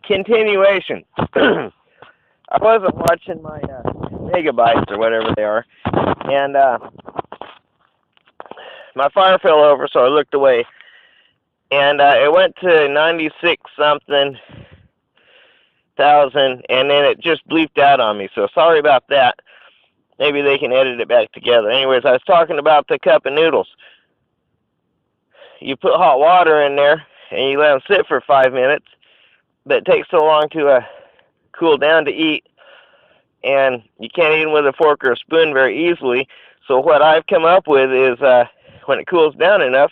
continuation. I wasn't watching my megabytes or whatever they are, and my fire fell over, so I looked away, and it went to 96 something thousand, and then it just bleeped out on me. So sorry about that. Maybe they can edit it back together. Anyways, I was talking about the cup of noodles. You put hot water in there, and you let them sit for 5 minutes, but it takes so long to cool down to eat, and you can't eat them with a fork or a spoon very easily. So what I've come up with is when it cools down enough,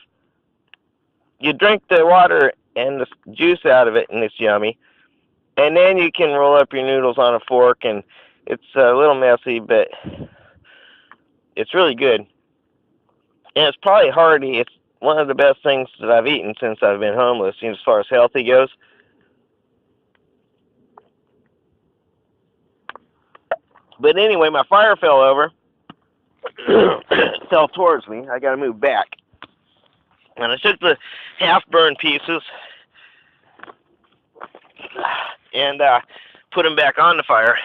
you drink the water and the juice out of it, and it's yummy. And then you can roll up your noodles on a fork, and it's a little messy, but it's really good. And it's probably hearty. It's one of the best things that I've eaten since I've been homeless, as far as healthy goes. But anyway, my fire fell over. Fell towards me. I got to move back. And I took the half-burned pieces and put them back on the fire.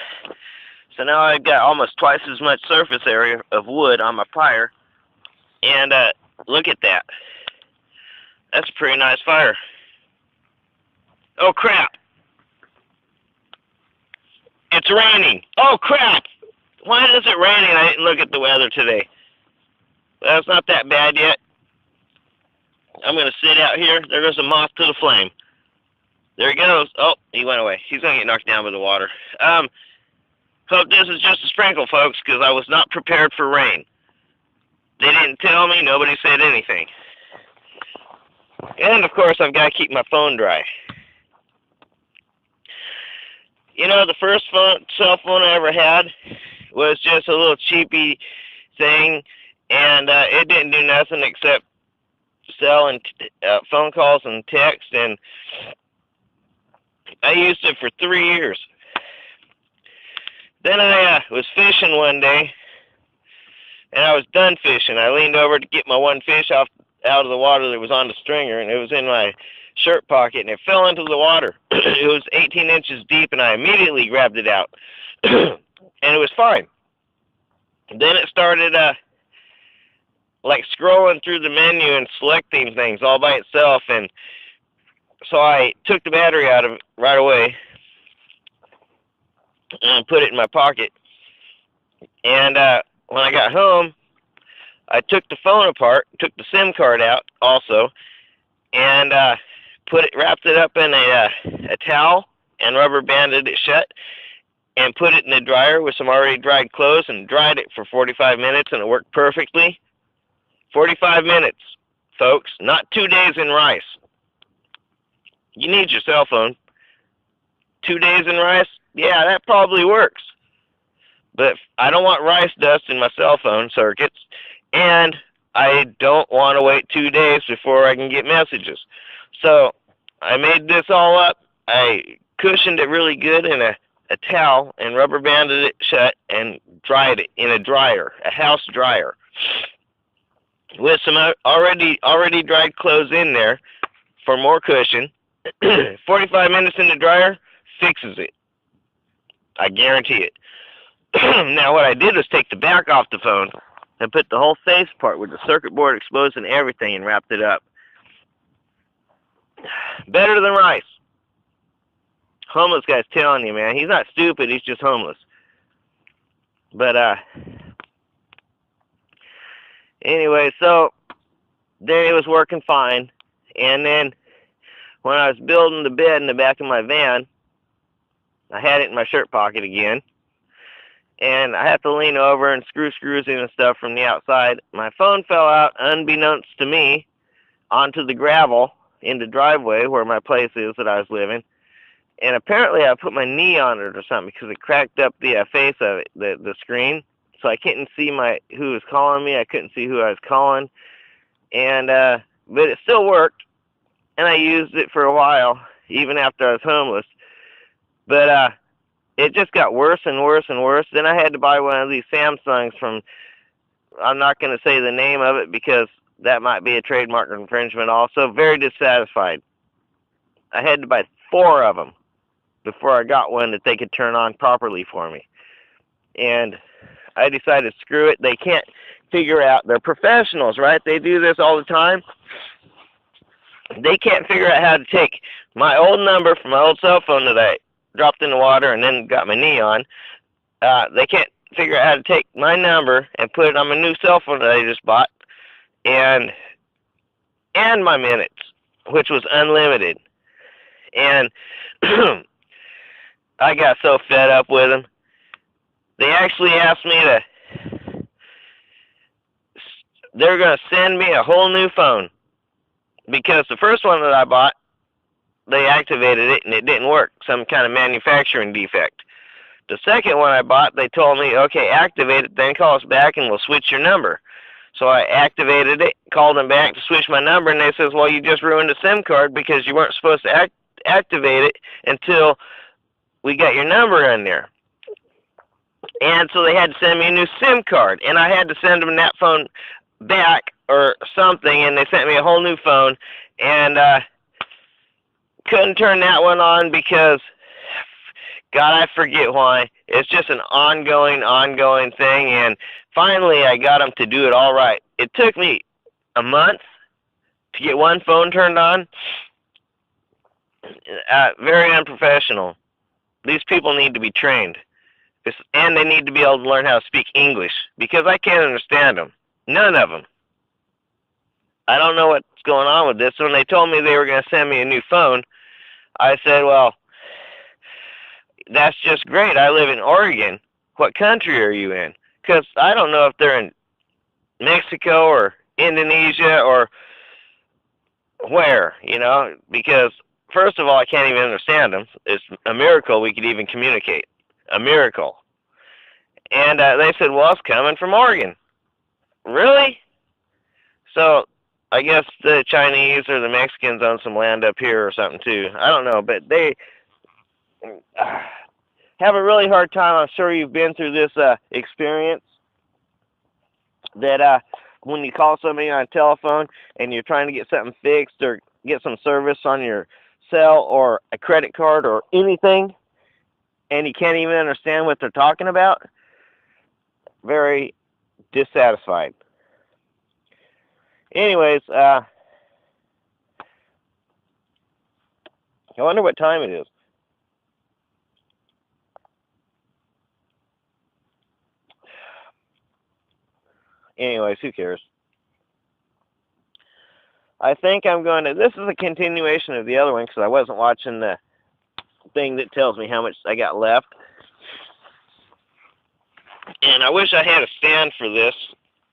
So now I've got almost twice as much surface area of wood on my fire. And look at that. That's a pretty nice fire. Oh, crap. It's raining. Oh, crap. Why is it raining? I didn't look at the weather today. Well, it's not that bad yet. I'm going to sit out here. There goes a moth to the flame. There he goes. Oh, he went away. He's going to get knocked down by the water. Hope this is just a sprinkle, folks, because I was not prepared for rain. They didn't tell me. Nobody said anything. And, of course, I've got to keep my phone dry. You know, the first cell phone I ever had was just a little cheapy thing, and it didn't do nothing except sell and phone calls and text, and I used it for 3 years. Then I was fishing one day, and I was done fishing. I leaned over to get my one fish out of the water that was on the stringer, and it was in my shirt pocket, and it fell into the water. It was 18 inches deep, and I immediately grabbed it out, and it was fine. Then it started like scrolling through the menu and selecting things all by itself, and so I took the battery out of it right away and put it in my pocket. And when I got home, I took the phone apart, took the SIM card out also, and wrapped it up in a towel and rubber banded it shut, and put it in the dryer with some already dried clothes and dried it for 45 minutes, and it worked perfectly. 45 minutes, folks, not 2 days in rice. You need your cell phone. 2 days in rice? Yeah, that probably works. But I don't want rice dust in my cell phone circuits, and I don't want to wait 2 days before I can get messages. So I made this all up. I cushioned it really good in a towel and rubber banded it shut and dried it in a dryer, a house dryer, with some already dried clothes in there for more cushion. 45 minutes in the dryer fixes it. I guarantee it. Now what I did was take the back off the phone and put the whole face part with the circuit board exposed and everything and wrapped it up. Better than rice. Homeless guy's telling you, man. He's not stupid, he's just homeless. But anyway, so then it was working fine. And then when I was building the bed in the back of my van, I had it in my shirt pocket again. And I had to lean over and screw screws in and stuff from the outside. My phone fell out, unbeknownst to me, onto the gravel in the driveway where my place is that I was living. And apparently I put my knee on it or something because it cracked up the face of it, the screen. So I couldn't see who was calling me. I couldn't see who I was calling. And but it still worked. And I used it for a while, even after I was homeless. But it just got worse and worse and worse. Then I had to buy one of these Samsungs from, I'm not going to say the name of it because that might be a trademark infringement also. Very dissatisfied. I had to buy 4 of them. before I got one that they could turn on properly for me. And I decided, screw it. They can't figure out. They're professionals, right? They do this all the time. They can't figure out how to take my old number from my old cell phone that I dropped in the water and then got my knee on. They can't figure out how to take my number and put it on my new cell phone that I just bought, and my minutes, which was unlimited. And I got so fed up with them. They actually asked me they're going to send me a whole new phone, because the first one that I bought, they activated it and it didn't work, some kind of manufacturing defect. The second one I bought, they told me, okay, activate it, then call us back and we'll switch your number. So I activated it, called them back to switch my number, and they says, well, you just ruined the SIM card because you weren't supposed to activate it until we got your number in there. And so they had to send me a new SIM card, and I had to send them that phone back or something, and they sent me a whole new phone, and couldn't turn that one on because, God, I forget why. It's just an ongoing thing, and finally I got them to do it all right. It took me a month to get one phone turned on. Very unprofessional. These people need to be trained, and they need to be able to learn how to speak English, because I can't understand them. None of them. I don't know what's going on with this. When they told me they were going to send me a new phone, I said, well, that's just great. I live in Oregon. What country are you in? Because I don't know if they're in Mexico or Indonesia or where, because first of all, I can't even understand them. It's a miracle we could even communicate. A miracle. And they said, well, it's coming from Oregon. Really? So I guess the Chinese or the Mexicans own some land up here or something too. I don't know, but they have a really hard time. I'm sure you've been through this experience that when you call somebody on a telephone and you're trying to get something fixed or get some service on your cell or a credit card or anything, and you can't even understand what they're talking about. Very dissatisfied. Anyways, I wonder what time it is. Anyways, who cares? I think I'm going to, this is a continuation of the other one because I wasn't watching the thing that tells me how much I got left. And I wish I had a stand for this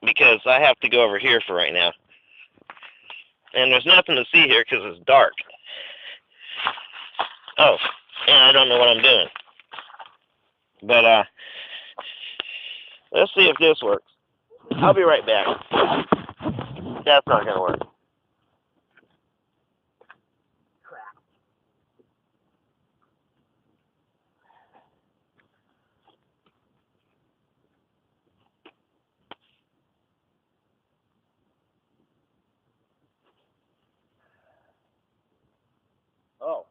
because I have to go over here for right now. And there's nothing to see here because it's dark. Oh, and I don't know what I'm doing. But let's see if this works. I'll be right back. That's not going to work. Oh.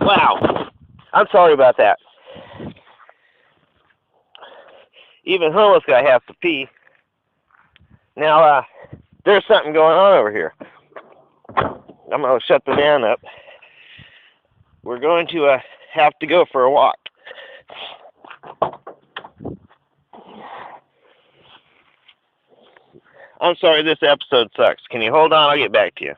Wow. I'm sorry about that. Even homeless guy has to pee. Now, there's something going on over here. I'm going to shut the van up. We're going to have to go for a walk. I'm sorry this episode sucks. Can you hold on? I'll get back to you.